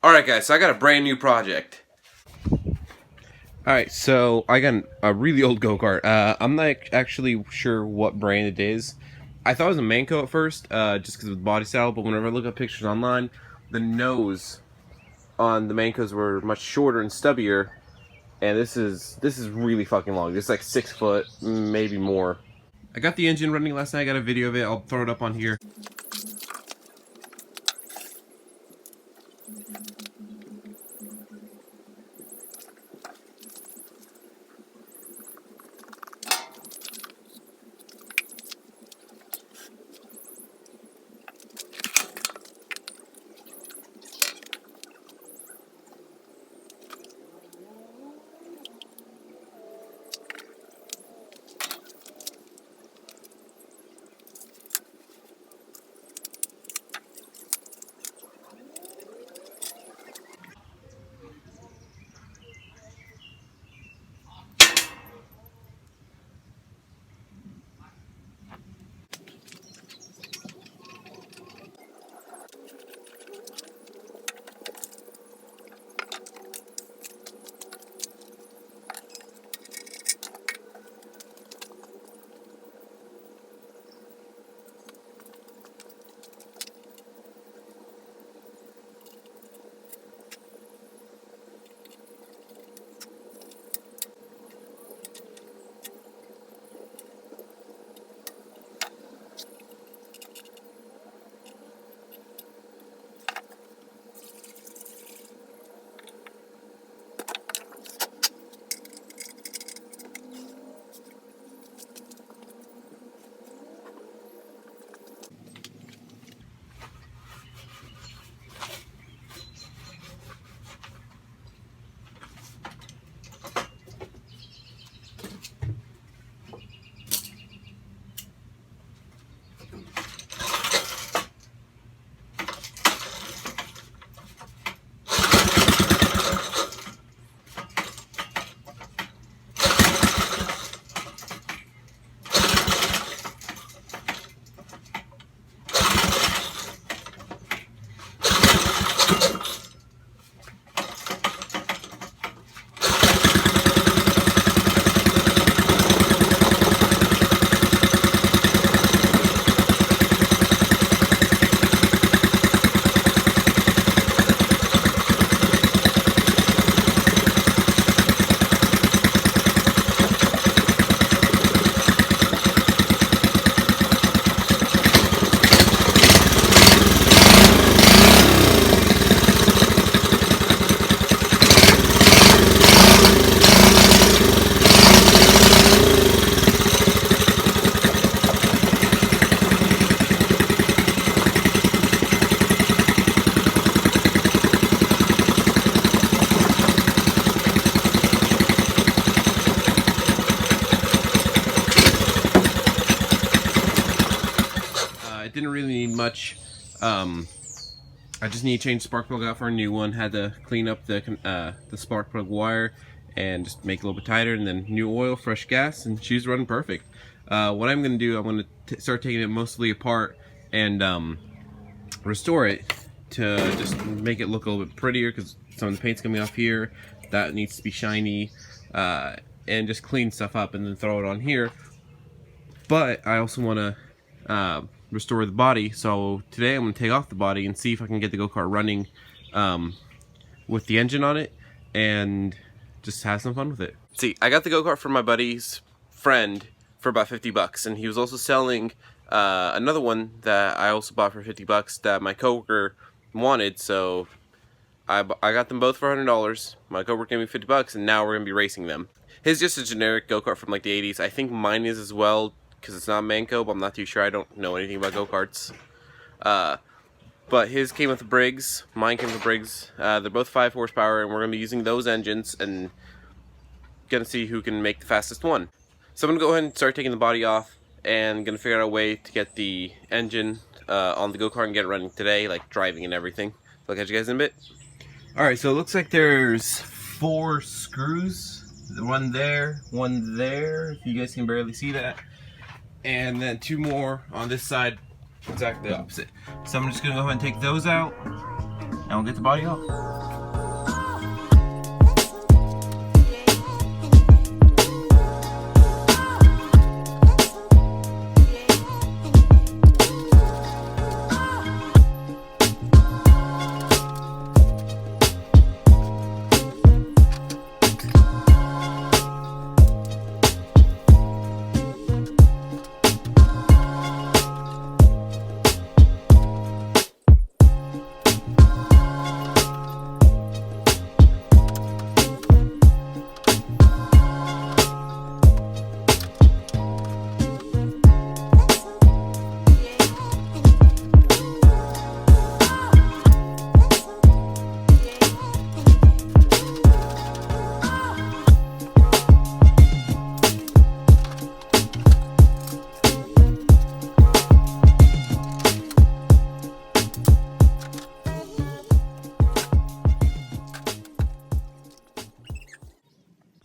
Alright guys, so I got a brand new project. Alright, so I got a really old go-kart. I'm not actually sure what brand it is. I thought it was a Manco at first, just because of the body style, but whenever I look up pictures online, the nose on the Mancos were much shorter and stubbier, and this is really fucking long. It's like 6 foot, maybe more. I got the engine running last night, I got a video of it, I'll throw it up on here. It didn't really need much. I just need to change the spark plug out for a new one. Had to clean up the spark plug wire and just make it a little bit tighter, and then new oil, fresh gas, and she's running perfect. What I'm going to do, I'm going to start taking it mostly apart and restore it to just make it look a little bit prettier, because some of the paint's coming off here. That needs to be shiny, and just clean stuff up and then throw it on here. But I also want to restore the body, so today I'm going to take off the body and see if I can get the go-kart running with the engine on it and just have some fun with it. See, I got the go-kart from my buddy's friend for about 50 bucks, and he was also selling another one that I also bought for 50 bucks that my coworker wanted, so I got them both for $100. My coworker gave me 50 bucks, and now we're going to be racing them. His just a generic go-kart from like the 80s. I think mine is as well, because it's not Manco, but I'm not too sure. I don't know anything about go-karts. But his came with the Briggs, mine came with the Briggs. They're both 5 horsepower, and we're going to be using those engines and going to see who can make the fastest one. So I'm going to go ahead and start taking the body off, and going to figure out a way to get the engine on the go-kart and get it running today, like driving and everything. So I'll catch you guys in a bit. Alright, so it looks like there's 4 screws. One there, if you guys can barely see that. And then 2 more on this side, exactly the opposite. So I'm just gonna go ahead and take those out. and we'll get the body off.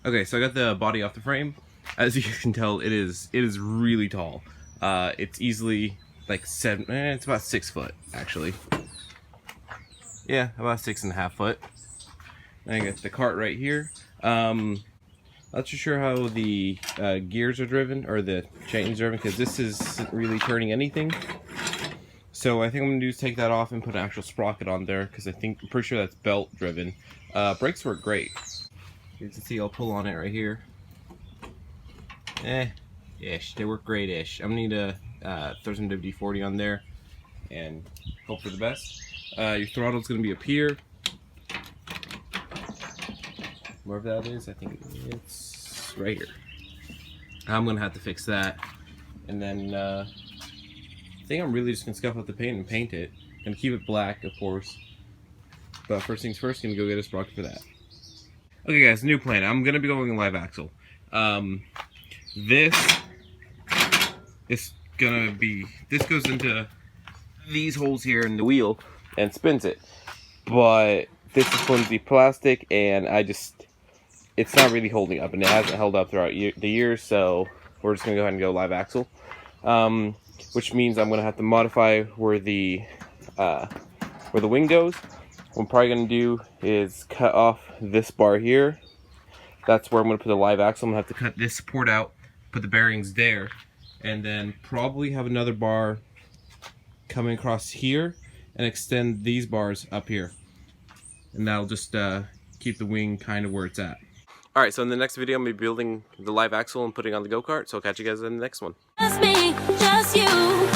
Okay, so I got the body off the frame. As you can tell, it is really tall. It's easily like it's about 6 foot actually. Yeah, about 6.5 foot. And I got the cart right here. Not too sure how the gears are driven or the chains are driven because this isn't really turning anything. So I think I'm gonna do is take that off and put an actual sprocket on there because I'm pretty sure that's belt driven. Brakes work great. You can see I'll pull on it right here. Ish. They work great-ish. I'm gonna need to throw some WD-40 on there and hope for the best. Your throttle's gonna be up here. Wherever that is, I think it's right here. I'm gonna have to fix that. And then I think I'm really just gonna scuff up the paint and paint it. And keep it black, of course. But first things first, gonna go get a sprocket for that. Okay guys, new plan. I'm gonna be going live axle. This goes into these holes here in the wheel and spins it. But this is flimsy plastic and it's not really holding up and it hasn't held up throughout the years, so we're just gonna go ahead and go live axle. Which means I'm gonna have to modify where the wing goes. What I'm probably going to do is cut off this bar here. That's where I'm going to put the live axle. I'm going to have to cut this support out, put the bearings there, and then probably have another bar coming across here and extend these bars up here. And that'll just keep the wing kind of where it's at. Alright, so in the next video I'm going to be building the live axle and putting on the go-kart, so I'll catch you guys in the next one. Just me, just you.